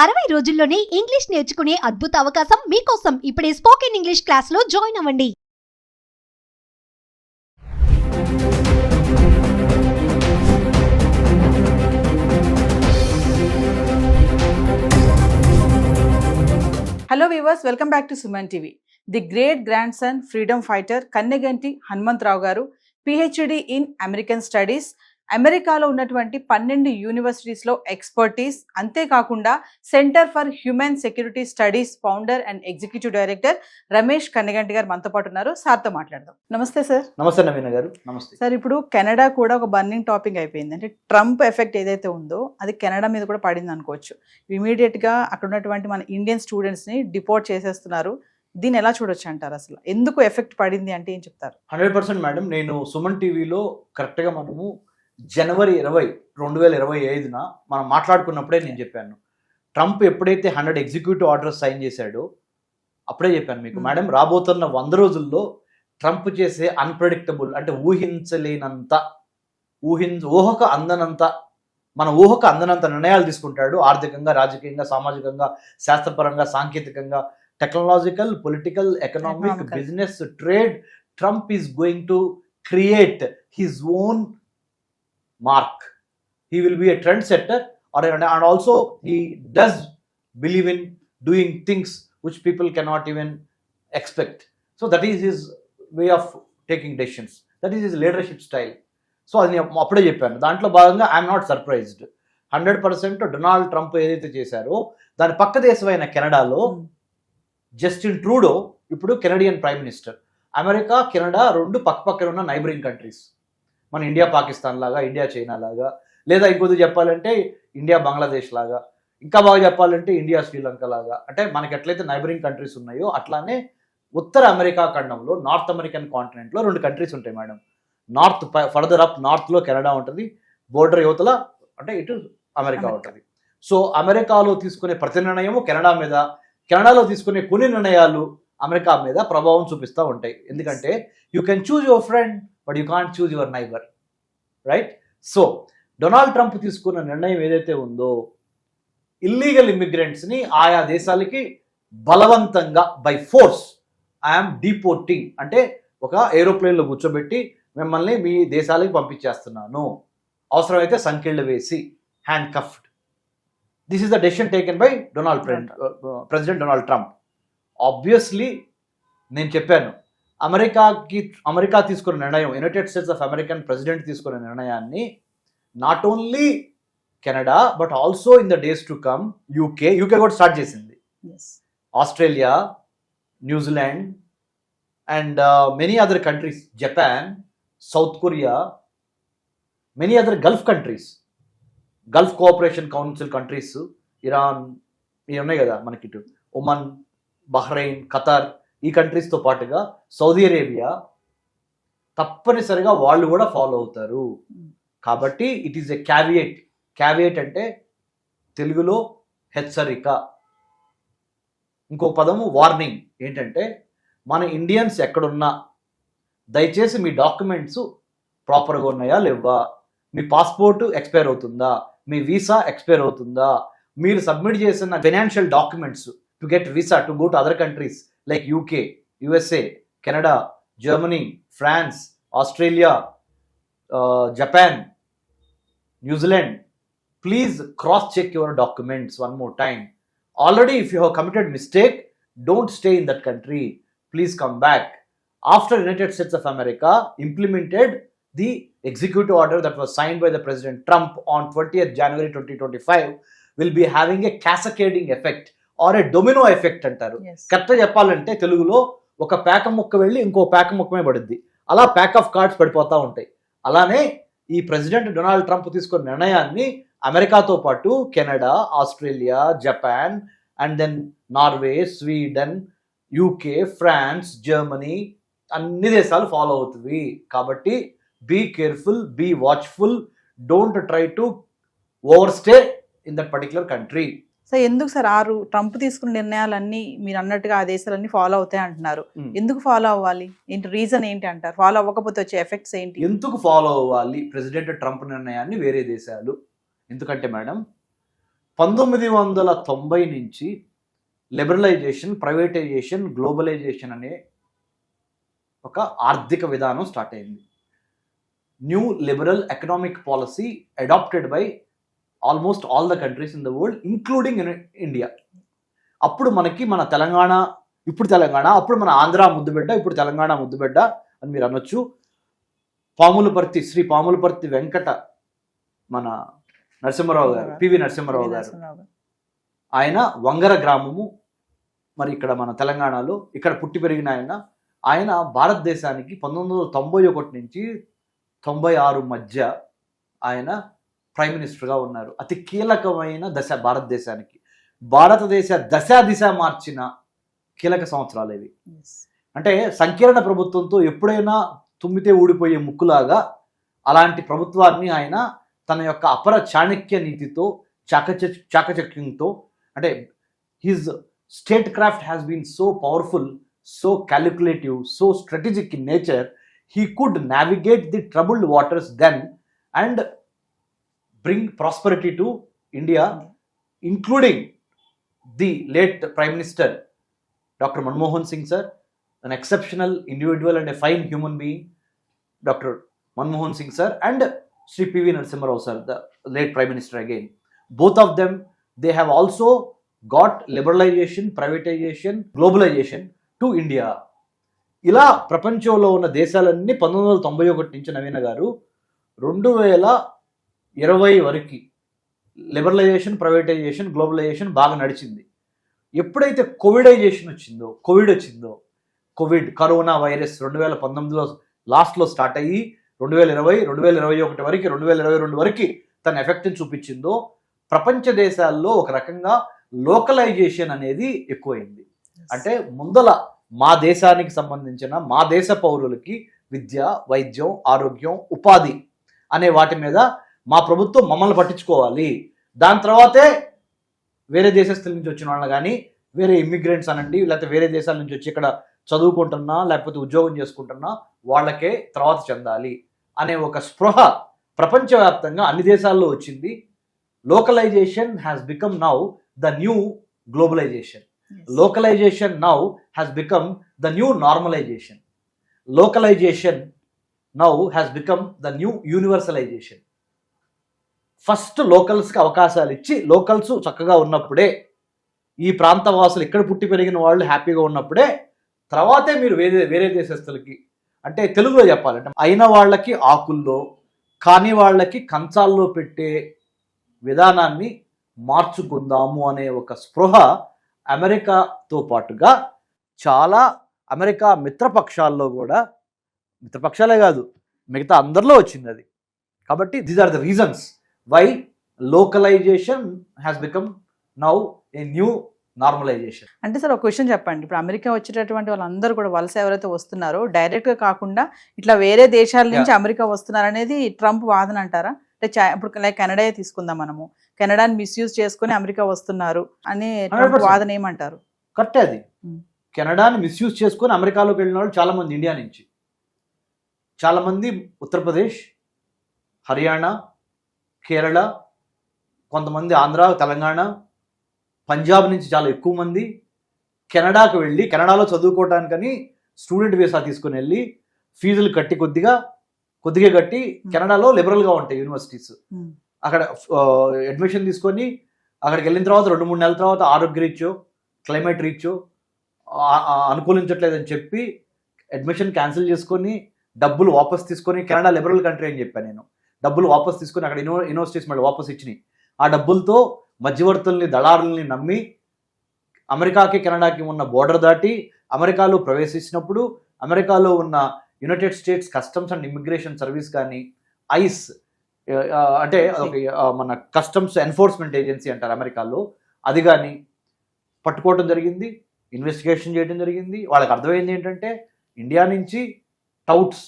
60 రోజుల్లోనే ఇంగ్లీష్ నేర్చుకునే అద్భుత అవకాశం మీకోసం. ఇప్పుడే స్పోకెన్ ఇంగ్లీష్ క్లాస్లో జాయిన్ అవ్వండి. Hello viewers, welcome back to Suman TV. The great grand son freedom fighter Kanneganti Hanumantharao garu PhD in American studies, అమెరికాలో ఉన్నటువంటి 12 యూనివర్సిటీస్లో ఎక్స్పర్టీస్, అంతేకాకుండా centre for human security studies founder and executive director Ramesh Kanneganti garu మనతో పాటు ఉన్నారు. సార్తో మాట్లాడదాం. నమస్తే సార్. నమస్తే నవీన గారు. నమస్తే సార్. ఇప్పుడు కెనడా కూడా ఒక బర్నింగ్ టాపిక్ అయిపోయింది. అంటే ట్రంప్ ఎఫెక్ట్ ఏదైతే ఉందో అది కెనడా మీద కూడా పడింది అనుకోవచ్చు. ఇమీడియట్గా అక్కడ ఉన్నటువంటి మన ఇండియన్ స్టూడెంట్స్ని డిపోర్ట్ చేసేస్తున్నారు. దీన్ని ఎలా చూడొచ్చు అంటారు? అసలు ఎందుకు ఎఫెక్ట్ పడింది అంటే ఏం చెప్తారు? 100% మేడం. నేను సుమన్ టీవీలో కరెక్ట్గా మనము జనవరి 20, 2025 మనం మాట్లాడుకున్నప్పుడే నేను చెప్పాను, ట్రంప్ ఎప్పుడైతే 100 ఎగ్జిక్యూటివ్ ఆర్డర్స్ సైన్ చేశాడో అప్పుడే చెప్పాను మీకు, మేడం రాబోతున్న 100 రోజుల్లో ట్రంప్ చేసే అన్ప్రెడిక్టబుల్, అంటే ఊహించలేనంత, ఊహకు అందనంత, మన ఊహకు అందనంత నిర్ణయాలు తీసుకుంటాడు. ఆర్థికంగా, రాజకీయంగా, సామాజికంగా, శాస్త్రపరంగా, సాంకేతికంగా, technological, political, economic, business, trade. Trump is going to create his own mark. He will be a trendsetter, and also he does believe in doing things which people cannot even expect. So that is his way of taking decisions. That is his leadership style. So అది అప్పుడే చెప్పాను. దాంట్లో భాగంగా I'm not surprised. 100% Donald Trump ఏదైతే చేశారో దాని పక్క దేశమైన కెనడాలో జస్టిన్ ట్రూడో ఇప్పుడు Canadian prime minister. America, Canada రెండు పక్కపక్కన ఉన్న నైబరింగ్ కంట్రీస్. మన ఇండియా పాకిస్తాన్ లాగా, ఇండియా చైనా లాగా, లేదా ఇంకొద్ది చెప్పాలంటే ఇండియా బంగ్లాదేశ్ లాగా, ఇంకా బాగా చెప్పాలంటే ఇండియా శ్రీలంక లాగా. అంటే మనకి ఎట్లయితే నైబరింగ్ కంట్రీస్ ఉన్నాయో అట్లానే ఉత్తర అమెరికా ఖండంలో, నార్త్ అమెరికన్ కాంటినెంట్లో 2 కంట్రీస్ ఉంటాయి మేడం. నార్త్, ఫర్దర్ అప్ నార్త్లో కెనడా ఉంటుంది, బోర్డర్ యువతల అంటే ఇటు అమెరికా ఉంటుంది. సో అమెరికాలో తీసుకునే ప్రతి నిర్ణయము కెనడా మీద, కెనడాలో తీసుకునే కొన్ని నిర్ణయాలు అమెరికా మీద ప్రభావం చూపిస్తూ ఉంటాయి. ఎందుకంటే you can choose your friend but you can't choose your neighbour, right? So Donald Trump తీసుకున్న నిర్ణయం ఏదైతే ఉందో, ఇల్లీగల్ ఇమిగ్రెంట్స్ని ఆయా దేశాలకి బలవంతంగా బై ఫోర్స్ ఐఎమ్ డిపోర్టింగ్, అంటే ఒక ఏరోప్లేన్లో కూర్చోబెట్టి మిమ్మల్ని మీ దేశాలకి పంపించేస్తున్నాను, అవసరమైతే సంకెళ్ళు వేసి, handcuffed. This is the decision taken by president Donald Trump. Obviously నేను చెప్పాను, అమెరికా తీసుకున్న నిర్ణయం, United States of American president తీసుకున్న నిర్ణయాన్ని not only Canada but also in the days to come UK కూడా స్టార్ట్ చేసింది, Australia, New Zealand and many other countries, Japan, South Korea, many other Gulf countries, Gulf Cooperation Council countries, Iran, ఇవి ఉన్నాయి కదా మనకి, ఇటు Oman, Bahrain, Qatar, ఈ కంట్రీస్తో పాటుగా Saudi Arabia తప్పనిసరిగా వాళ్ళు కూడా ఫాలో అవుతారు. కాబట్టి ఇట్ ఈస్ ఎ క్యావియేట్ అంటే తెలుగులో హెచ్చరిక. ఇంకో పదము వార్నింగ్. ఏంటంటే మన ఇండియన్స్ ఎక్కడున్నా దయచేసి మీ డాక్యుమెంట్స్ ప్రాపర్గా ఉన్నాయా లేవా, మీ పాస్పోర్ట్ ఎక్స్పైర్ అవుతుందా, మీ వీసా ఎక్స్పైర్ అవుతుందా, మీరు సబ్మిట్ చేసిన financial documents to get visa to go to other countries like UK, USA, Canada, Germany, France, Australia, Japan, New Zealand, please cross check your documents one more time. Already if you have committed mistake, don't stay in that country, please come back. After United States of America implemented the executive order that was signed by the President Trump on 20th January 2025, will be having a cascading effect or a domino effect అంటారు. కరెక్ట్గా చెప్పాలంటే తెలుగులో ఒక పేక ముక్క వెళ్ళి ఇంకో పేక ముక్కమే పడుద్ది, అలా ప్యాక్ ఆఫ్ కార్డ్స్ పడిపోతూ ఉంటాయి. అలానే ఈ ప్రెసిడెంట్ డొనాల్డ్ ట్రంప్ తీసుకున్న నిర్ణయాన్ని అమెరికాతో పాటు Canada, Australia, Japan and then Norway, Sweden, UK, France, Germany అన్ని దేశాలు ఫాలో అవుతుంది. కాబట్టి be careful, be watchful, don't try to overstay in that particular country. So ఎందుకు సార్ ట్రంప్ తీసుకున్న నిర్ణయాలన్నీ మీరు అన్నట్టుగా ఆ దేశాలన్నీ ఫాలో అవుతాయి అంటున్నారు? ఎందుకు ఫాలో అవ్వాలి? ఏంటి రీజన్ ఏంటి అంటారు? ఫాలో అవ్వకపోతే వచ్చే ఎఫెక్ట్స్ ఏంటి? ఎందుకు ఫాలో అవ్వాలి ప్రెసిడెంట్ ట్రంప్ నిర్ణయాన్ని వేరే దేశాలు? ఎందుకంటే మేడం, 1990 నుంచి లిబరలైజేషన్, ప్రైవేటైజేషన్, గ్లోబలైజేషన్ అనే ఒక ఆర్థిక విధానం స్టార్ట్ అయింది. New liberal economic policy adopted by almost all the countries in the world including India. అప్పుడు మనకి మన తెలంగాణ, ఇప్పుడు తెలంగాణ, అప్పుడు మన ఆంధ్ర ముద్దుబిడ్డ, ఇప్పుడు తెలంగాణ ముద్దుబిడ్డ అని మీరు అనొచ్చు. పాములపర్తి, శ్రీ పాములపర్తి వెంకట మన నరసింహారావు గారు, పివి నరసింహారావు గారు, ఆయన వంగర గ్రామము, మరి ఇక్కడ మన తెలంగాణలో ఇక్కడ పుట్టి పెరిగిన ఆయన భారతదేశానికి 1991 నుంచి 96 మధ్య ఆయన ప్రైమ్ మినిస్టర్గా ఉన్నారు. అతి కీలకమైన దశ భారతదేశానికి, భారతదేశ దిశ మార్చిన కీలక సంవత్సరాలు ఇవి. అంటే సంకీర్ణ ప్రభుత్వంతో ఎప్పుడైనా తుమ్మితే ఊడిపోయే ముక్కులాగా అలాంటి ప్రభుత్వాన్ని ఆయన తన యొక్క అపర చాణక్య నీతితో, చాకచక్యంతో, అంటే his statecraft has been so powerful, so calculative, so strategic in nature, he could navigate the troubled waters then and bring prosperity to India, including the late Prime Minister Dr. Manmohan Singh sir, an exceptional individual and a fine human being, Dr. Manmohan Singh sir, and Sri P.V. Narasimha Rao sir, the late Prime Minister again. Both of them, they have also got liberalization, privatization, globalization to India. ఇలా ప్రపంచంలో ఉన్న దేశాలన్నీ 1991 నుంచి నవీన గారు 2020 వరకు liberalisation, privatisation, globalisation బాగా నడిచింది. ఎప్పుడైతే కోవిడ్ వచ్చిందో, కరోనా వైరస్ 2019లో లాస్ట్లో స్టార్ట్ అయ్యి 2020, 2021 వరకు, 2022 వరకు తన ఎఫెక్ట్ని చూపించిందో, ప్రపంచ దేశాల్లో ఒక రకంగా లోకలైజేషన్ అనేది ఎక్కువైంది. అంటే ముందల మా దేశానికి సంబంధించిన, మా దేశ పౌరులకి విద్య, వైద్యం, ఆరోగ్యం, ఉపాధి అనే వాటి మీద మా ప్రభుత్వం మమ్మల్ని పట్టించుకోవాలి. దాని తర్వాతే వేరే దేశస్తుల నుంచి వచ్చిన వాళ్ళని కానీ, వేరే ఇమ్మిగ్రెంట్స్ అనండి, లేకపోతే వేరే దేశాల నుంచి వచ్చి ఇక్కడ చదువుకుంటున్నా లేకపోతే ఉద్యోగం చేసుకుంటున్నా వాళ్ళకే తర్వాత చెందాలి అనే ఒక స్పృహ ప్రపంచవ్యాప్తంగా అన్ని దేశాల్లో వచ్చింది. Localization has become now the new globalization. Localization now has become the new normalization. Localization now has become the new universalization. First లోకల్స్కి అవకాశాలు ఇచ్చి, లోకల్స్ చక్కగా ఉన్నప్పుడే, ఈ ప్రాంత వాసులు ఇక్కడ పుట్టి పెరిగిన వాళ్ళు హ్యాపీగా ఉన్నప్పుడే తర్వాతే మీరు వేరే దేశస్తులకి, అంటే తెలుగులో చెప్పాలంటే అయిన వాళ్ళకి ఆకుల్లో, కాని వాళ్ళకి కంచాల్లో పెట్టే విధానాన్ని మార్చుకుందాము అనే ఒక స్పృహ అమెరికాతో పాటుగా చాలా అమెరికా మిత్రపక్షాల్లో కూడా, మిత్రపక్షాలే కాదు మిగతా అందరిలో వచ్చింది అది. కాబట్టి these are the reasons why localization has become now a new normalization. అంటే సార్ ఒక క్వశ్చన్ చెప్పండి, ఇప్పుడు అమెరికా వచ్చేటటువంటి వాళ్ళందరూ కూడా వలస ఎవరైతే వస్తున్నారో డైరెక్ట్గా కాకుండా ఇట్లా వేరే దేశాల నుంచి అమెరికా వస్తున్నారు అనేది ట్రంప్ వాదన అంటారా? అంటే ఇప్పుడు లైక్ కెనడా తీసుకుందాం, మనము కెనడాని మిస్యూజ్ చేసుకుని అమెరికా వస్తున్నారు అని ట్రంప్ వాదన ఏమంటారు? కరెక్టే అది. కెనడాని మిస్యూజ్ చేసుకుని అమెరికాలోకి వెళ్ళిన వాళ్ళు చాలా మంది ఇండియా నుంచి, చాలా మంది ఉత్తరప్రదేశ్, హర్యానా, కేరళ, కొంతమంది ఆంధ్ర, తెలంగాణ, పంజాబ్ నుంచి చాలా ఎక్కువ మంది కెనడాకు వెళ్ళి కెనడాలో చదువుకోవటానికని స్టూడెంట్ వీసా తీసుకుని వెళ్ళి ఫీజులు కట్టి కొద్దిగా కట్టి, కెనడాలో లిబరల్గా ఉంటాయి యూనివర్సిటీస్, అక్కడ అడ్మిషన్ తీసుకొని అక్కడికి వెళ్ళిన తర్వాత 2-3 నెలల తర్వాత ఆరోగ్య రీచో, క్లైమేట్ రీచో అనుకూలించట్లేదని చెప్పి అడ్మిషన్ క్యాన్సిల్ చేసుకొని డబ్బులు వాపస్ తీసుకొని, కెనడా లిబరల్ కంట్రీ అని చెప్పాను నేను, డబ్బులు వాపస్ తీసుకొని అక్కడ యూనివర్సిటీస్ మళ్ళీ వాపస్ ఇచ్చినాయి. ఆ డబ్బులతో మధ్యవర్తుల్ని, దళారుల్ని నమ్మి అమెరికాకి కెనడాకి ఉన్న బోర్డర్ దాటి అమెరికాలో ప్రవేశించినప్పుడు అమెరికాలో ఉన్న United states customs and immigration service కానీ, ఐస్ అంటే మన కస్టమ్స్ ఎన్ఫోర్స్మెంట్ ఏజెన్సీ అంటారు అమెరికాలో, అది కానీ పట్టుకోవడం జరిగింది, ఇన్వెస్టిగేషన్ చేయడం జరిగింది. వాళ్ళకి అర్థమైంది ఏంటంటే ఇండియా నుంచి టౌట్స్,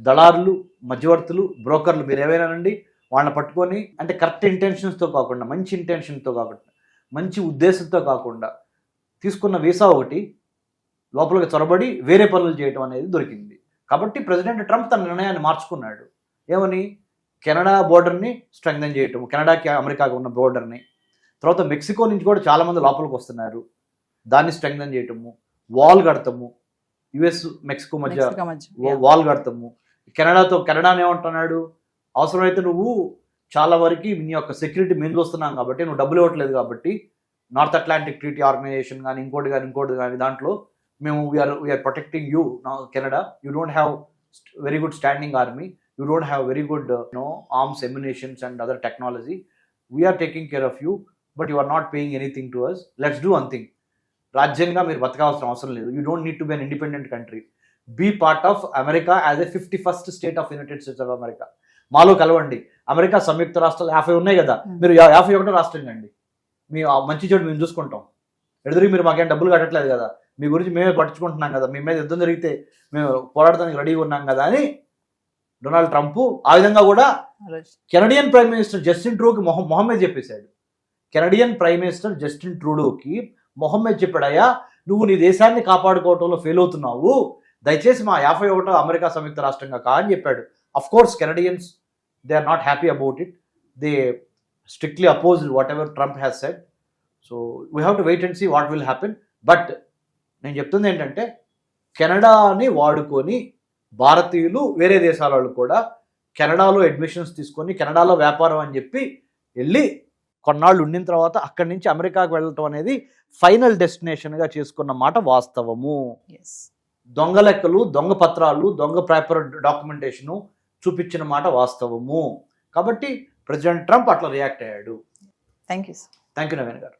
దళారులు, మధ్యవర్తులు, బ్రోకర్లు, మీరు ఏవైనానండి, వాళ్ళని పట్టుకొని, అంటే కరెక్ట్ ఇంటెన్షన్స్తో కాకుండా, మంచి ఇంటెన్షన్తో కాకుండా, మంచి ఉద్దేశంతో కాకుండా తీసుకున్న వీసా ఒకటి లోపలికి చొరబడి వేరే పనులు చేయడం అనేది దొరికింది. కాబట్టి ప్రెసిడెంట్ ట్రంప్ తన నిర్ణయాన్ని మార్చుకున్నాడు. ఏమని? కెనడా బోర్డర్ని స్ట్రెంగ్థెన్ చేయటం, కెనడాకి అమెరికాకి ఉన్న బోర్డర్ని, తర్వాత మెక్సికో నుంచి కూడా చాలా మంది లోపలికి వస్తున్నారు. దాన్ని స్ట్రెంగ్థన్ చేయటము, వాల్ కడతాము, యుఎస్ మెక్సికో మధ్య మెక్సికో మధ్య వాల్ కడతాము. కెనడాని ఏమంటున్నాడు, అవసరమైతే నువ్వు చాలా వరకు నీ యొక్క సెక్యూరిటీ మేము చూస్తున్నాం కాబట్టి, నువ్వు డబ్బులు ఇవ్వట్లేదు కాబట్టి, నార్త్ అట్లాంటిక్ ట్రీటీ ఆర్గనైజేషన్ కానీ ఇంకోటి కానీ దాంట్లో మేము we are protecting you Canada. You don't have very good standing army, you don't have very good arms ammunitions and other technology. We are taking care of you, but you are not paying anything to us. Let's do one thing. రాజ్యంగా మీరు బతకాల్సిన అవసరం లేదు. You don't need to be an independent country. Be part of America as a 51st state of United States of America. మాలో కలవండి. America సంయుక్త రాష్ట్రాలు 50 ఉన్నాయి కదా, మీరు 51 రాష్ట్రం అండి. మీ మంచి చెడు మేము చూసుకుంటాం. ఎదురు మీరు మాకేం డబ్బులు కట్టట్లేదు కదా, మీ గురించి మేమే పట్టించుకుంటున్నాం కదా, మీ మీద యుద్ధం జరిగితే మేము పోరాడడానికి రెడీగా ఉన్నాం కదా అని డొనాల్డ్ ట్రంప్ ఆ విధంగా కూడా కెనడియన్ ప్రైమ్ మినిస్టర్ జస్టిన్ ట్రూడోకి మొహమ్మద్ చెప్పేశాడు. కెనడియన్ ప్రైమ్ మినిస్టర్ జస్టిన్ ట్రూడోకి మొహమ్మద్ చెప్పాడయ్యా, నువ్వు నీ దేశాన్ని కాపాడుకోవటంలో ఫెయిల్ అవుతున్నావు, దయచేసి మా 51వ అమెరికా సంయుక్త రాష్ట్రంగా కా అని చెప్పాడు. Of course Canadians they are not happy about it. They strictly opposed whatever Trump has said. So we have to wait and see what will happen. But నేను చెప్తుంది ఏంటంటే, కెనడాని వాడుకొని భారతీయులు వేరే దేశాల వాళ్ళు కూడా కెనడాలో అడ్మిషన్స్ తీసుకొని కెనడాలో వ్యాపారం అని చెప్పి వెళ్ళి కొన్నాళ్ళు ఉండిన తర్వాత అక్కడి నుంచి అమెరికాకు వెళ్ళటం అనేది ఫైనల్ డెస్టినేషన్గా చేసుకున్న మాట వాస్తవము. దొంగ లెక్కలు, దొంగ పత్రాలు, దొంగ పేపర్ డాక్యుమెంటేషను చూపించిన మాట వాస్తవము. కాబట్టి ప్రెసిడెంట్ ట్రంప్ అట్లా రియాక్ట్ అయ్యాడు. Thank you thank you Naveen గారు.